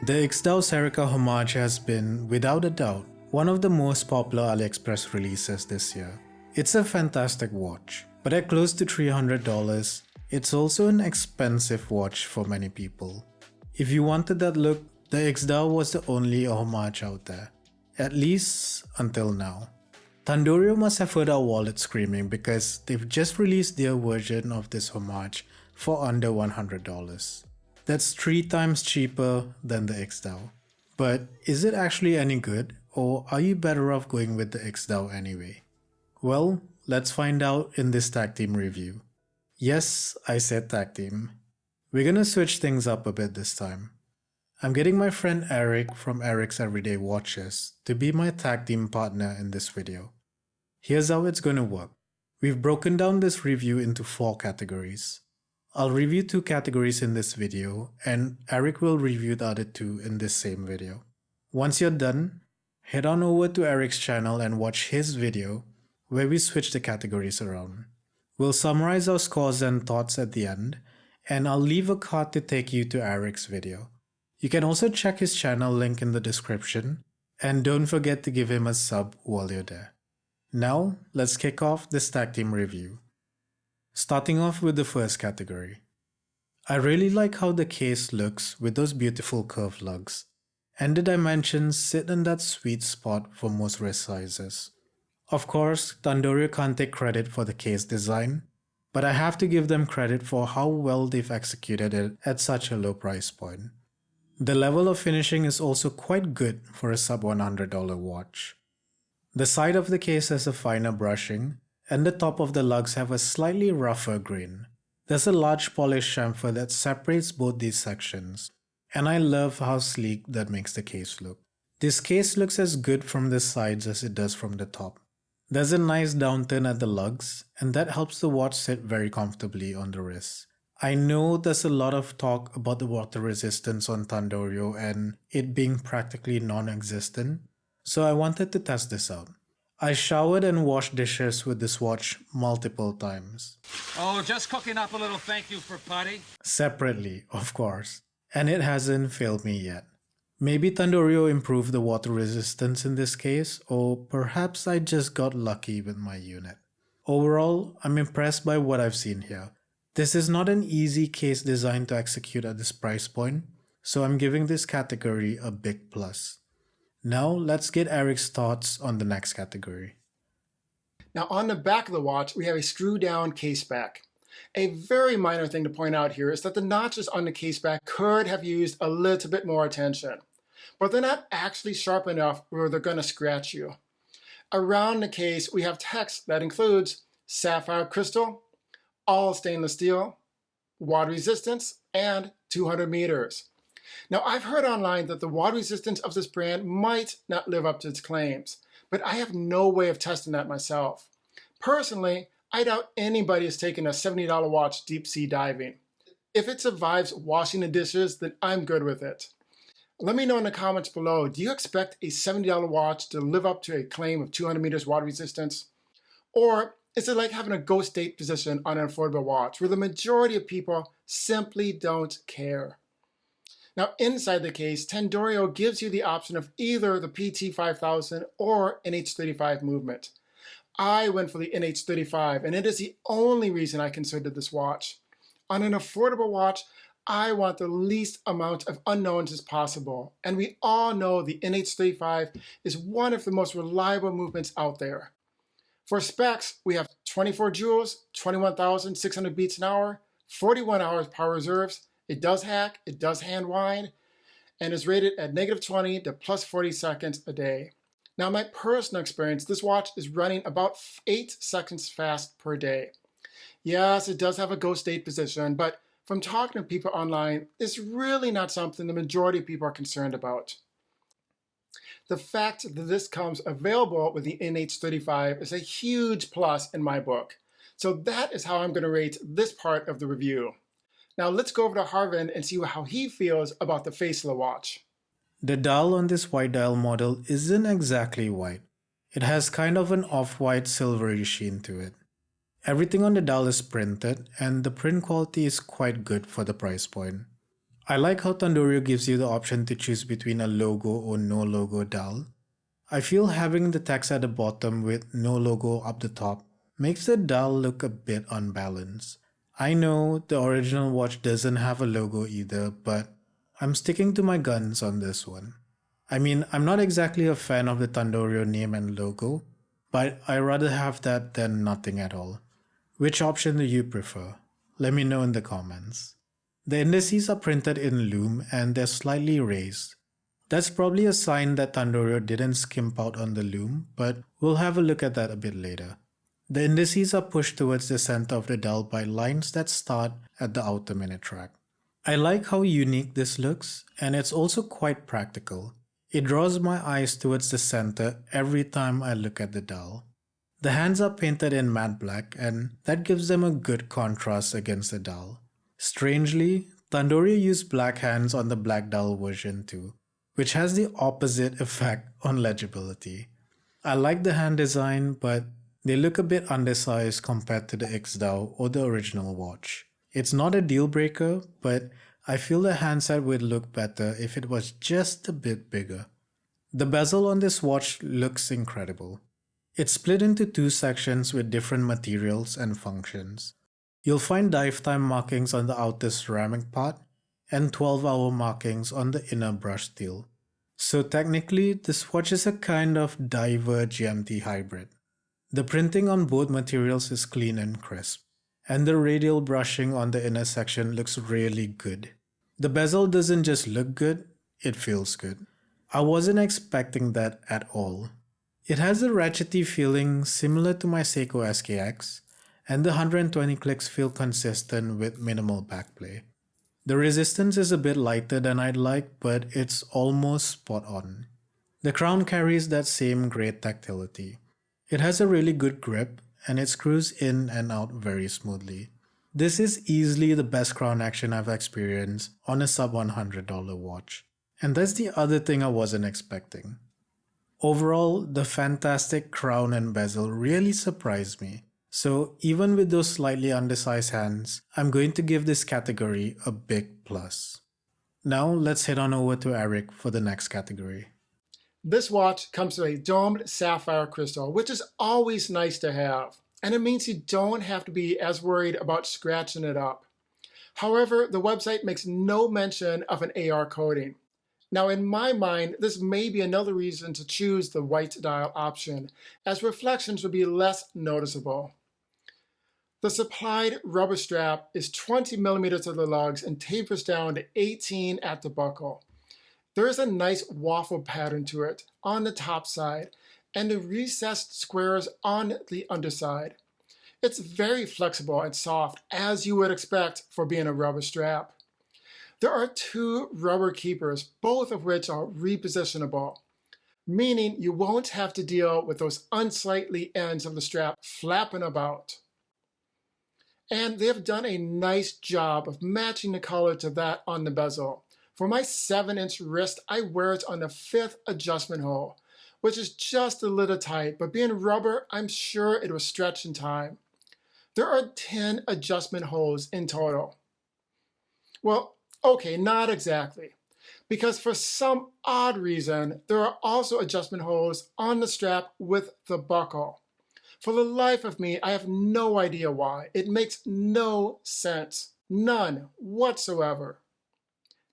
The IXDAO Serica Homage has been, without a doubt, one of the most popular AliExpress releases this year. It's a fantastic watch, but at close to $300, it's also an expensive watch for many people. If you wanted that look, the IXDAO was the only Homage out there, at least until now. Tandorio must have heard our wallet screaming because they've just released their version of this Homage for under $100. That's 3 times cheaper than the IXDAO. But is it actually any good, or are you better off going with the IXDAO anyway? Well, let's find out in this tag team review. Yes, I said tag team. We're gonna switch things up a bit this time. I'm getting my friend Eric from Eric's Everyday Watches to be my tag team partner in this video. Here's how it's gonna work. We've broken down this review into 4 categories. I'll review 2 categories in this video, and Eric will review the other 2 in this same video. Once you're done, head on over to Eric's channel and watch his video where we switch the categories around. We'll summarize our scores and thoughts at the end, and I'll leave a card to take you to Eric's video. You can also check his channel link in the description, and don't forget to give him a sub while you're there. Now, let's kick off this tag team review. Starting off with the first category. I really like how the case looks with those beautiful curved lugs, and the dimensions sit in that sweet spot for most wrist sizes. Of course, Tandorio can't take credit for the case design, but I have to give them credit for how well they've executed it at such a low price point. The level of finishing is also quite good for a sub $100 watch. The side of the case has a finer brushing, and the top of the lugs have a slightly rougher grain. There's a large polished chamfer that separates both these sections, and I love how sleek that makes the case look. This case looks as good from the sides as it does from the top. There's a nice downturn at the lugs, and that helps the watch sit very comfortably on the wrist. I know there's a lot of talk about the water resistance on Tandorio and it being practically non-existent, so I wanted to test this out. I showered and washed dishes with this watch multiple times. Oh, just cooking up a little thank you for Putty. Separately, of course. And it hasn't failed me yet. Maybe Tandorio improved the water resistance in this case, or perhaps I just got lucky with my unit. Overall, I'm impressed by what I've seen here. This is not an easy case design to execute at this price point, so I'm giving this category a big plus. Now, let's get Eric's thoughts on the next category. Now on the back of the watch, we have a screw down case back. A very minor thing to point out here is that the notches on the case back could have used a little bit more attention, but they're not actually sharp enough where they're going to scratch you. Around the case, we have text that includes sapphire crystal, all stainless steel, water resistance, and 200 meters. Now, I've heard online that the water resistance of this brand might not live up to its claims, but I have no way of testing that myself. Personally, I doubt anybody has taken a $70 watch deep sea diving. If it survives washing the dishes, then I'm good with it. Let me know in the comments below, do you expect a $70 watch to live up to a claim of 200 meters water resistance? Or is it like having a ghost date position on an affordable watch where the majority of people simply don't care? Now inside the case, Tandorio gives you the option of either the PT5000 or NH35 movement. I went for the NH35 and it is the only reason I considered this watch. On an affordable watch, I want the least amount of unknowns as possible, and we all know the NH35 is one of the most reliable movements out there. For specs, we have 24 joules, 21,600 beats an hour, 41 hours power reserves. It does hack, it does hand wind, and is rated at -20 to +40 seconds a day. Now, in my personal experience, this watch is running about 8 seconds fast per day. Yes, it does have a ghost date position, but from talking to people online, it's really not something the majority of people are concerned about. The fact that this comes available with the NH35 is a huge plus in my book. So that is how I'm going to rate this part of the review. Now let's go over to Harvin and see how he feels about the face of the watch. The dial on this white dial model isn't exactly white. It has kind of an off-white silvery sheen to it. Everything on the dial is printed, and the print quality is quite good for the price point. I like how Tandorio gives you the option to choose between a logo or no logo dial. I feel having the text at the bottom with no logo up the top makes the dial look a bit unbalanced. I know the original watch doesn't have a logo either, but I'm sticking to my guns on this one. I mean, I'm not exactly a fan of the Tandorio name and logo, but I'd rather have that than nothing at all. Which option do you prefer? Let me know in the comments. The indices are printed in loom and they're slightly raised. That's probably a sign that Tandorio didn't skimp out on the loom, but we'll have a look at that a bit later. The indices are pushed towards the center of the dial by lines that start at the outer minute track. I like how unique this looks, and it's also quite practical. It draws my eyes towards the center every time I look at the dial. The hands are painted in matte black, and that gives them a good contrast against the dial. Strangely, Tandorio used black hands on the black dial version too, which has the opposite effect on legibility. I like the hand design, but they look a bit undersized compared to the IXDAO or the original watch. It's not a deal breaker, but I feel the handset would look better if it was just a bit bigger. The bezel on this watch looks incredible. It's split into two sections with different materials and functions. You'll find dive time markings on the outer ceramic part and 12-hour markings on the inner brushed steel. So technically, this watch is a kind of diver GMT hybrid. The printing on both materials is clean and crisp, and the radial brushing on the inner section looks really good. The bezel doesn't just look good, it feels good. I wasn't expecting that at all. It has a ratchety feeling similar to my Seiko SKX, and the 120 clicks feel consistent with minimal backplay. The resistance is a bit lighter than I'd like, but it's almost spot on. The crown carries that same great tactility. It has a really good grip, and it screws in and out very smoothly. This is easily the best crown action I've experienced on a sub $100 watch. And that's the other thing I wasn't expecting. Overall, the fantastic crown and bezel really surprised me. So even with those slightly undersized hands, I'm going to give this category a big plus. Now let's head on over to Eric for the next category. This watch comes with a domed sapphire crystal, which is always nice to have, and it means you don't have to be as worried about scratching it up. However, the website makes no mention of an AR coating. Now, in my mind, this may be another reason to choose the white dial option, as reflections would be less noticeable. The supplied rubber strap is 20 millimeters at the lugs and tapers down to 18 at the buckle. There is a nice waffle pattern to it on the top side and the recessed squares on the underside. It's very flexible and soft, as you would expect for being a rubber strap. There are two rubber keepers, both of which are repositionable, meaning you won't have to deal with those unsightly ends of the strap flapping about. And they have done a nice job of matching the color to that on the bezel. For my 7-inch wrist, I wear it on the 5th adjustment hole, which is just a little tight, but being rubber, I'm sure it will stretch in time. There are 10 adjustment holes in total. Well, okay, not exactly, because for some odd reason, there are also adjustment holes on the strap with the buckle. For the life of me, I have no idea why. It makes no sense. None whatsoever.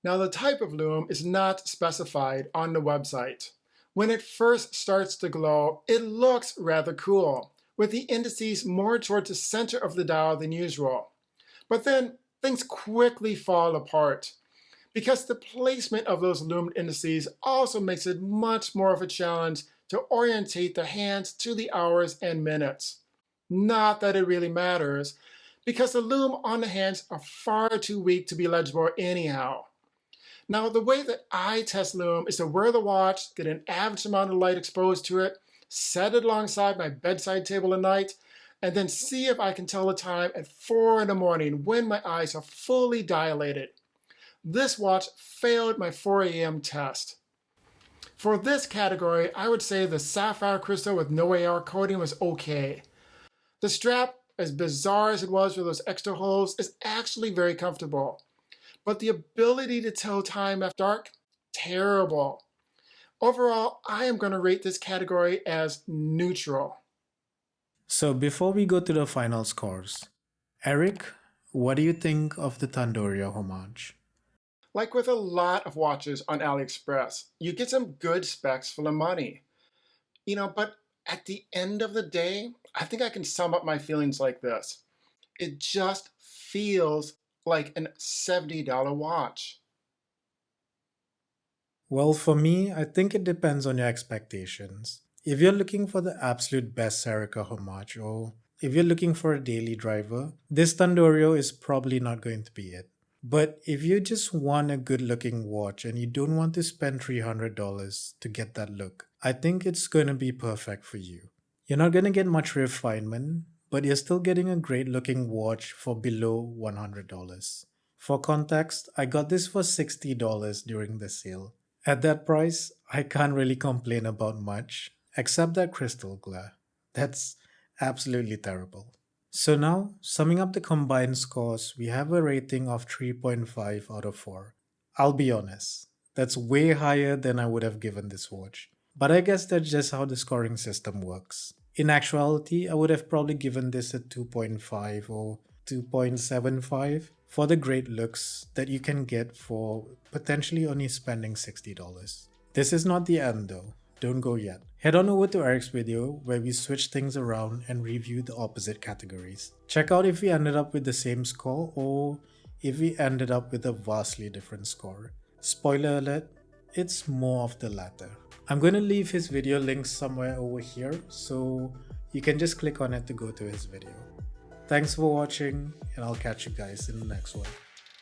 Now, the type of loom is not specified on the website. When it first starts to glow, it looks rather cool, with the indices more towards the center of the dial than usual. But then things quickly fall apart, because the placement of those loomed indices also makes it much more of a challenge to orientate the hands to the hours and minutes. Not that it really matters, because the loom on the hands are far too weak to be legible anyhow. Now, the way that I test loom is to wear the watch, get an average amount of light exposed to it, set it alongside my bedside table at night, and then see if I can tell the time at 4 in the morning when my eyes are fully dilated. This watch failed my 4 a.m. test. For this category, I would say the sapphire crystal with no AR coating was okay. The strap, as bizarre as it was with those extra holes, is actually very comfortable. But the ability to tell time after dark, terrible. Overall, I am going to rate this category as neutral. So before we go to the final scores, Eric, what do you think of the Tandorio Homage? Like with a lot of watches on AliExpress, you get some good specs for the money. But at the end of the day, I think I can sum up my feelings like this. It just feels like a $70 watch. Well, for me, I think it depends on your expectations. If you're looking for the absolute best Serica Homage, or if you're looking for a daily driver, this Tandorio is probably not going to be it. But if you just want a good looking watch and you don't want to spend $300 to get that look, I think it's going to be perfect for you. You're not going to get much refinement, but you're still getting a great looking watch for below $100. For context, I got this for $60 during the sale. At that price, I can't really complain about much, except that crystal glare. That's absolutely terrible. So now, summing up the combined scores, we have a rating of 3.5 out of 4. I'll be honest, that's way higher than I would have given this watch. But I guess that's just how the scoring system works. In actuality, I would have probably given this a 2.5 or 2.75 for the great looks that you can get for potentially only spending $60. This is not the end though. Don't go yet. Head on over to Eric's video where we switch things around and review the opposite categories. Check out if we ended up with the same score or if we ended up with a vastly different score. Spoiler alert, it's more of the latter. I'm going to leave his video link somewhere over here so you can just click on it to go to his video. Thanks for watching and I'll catch you guys in the next one.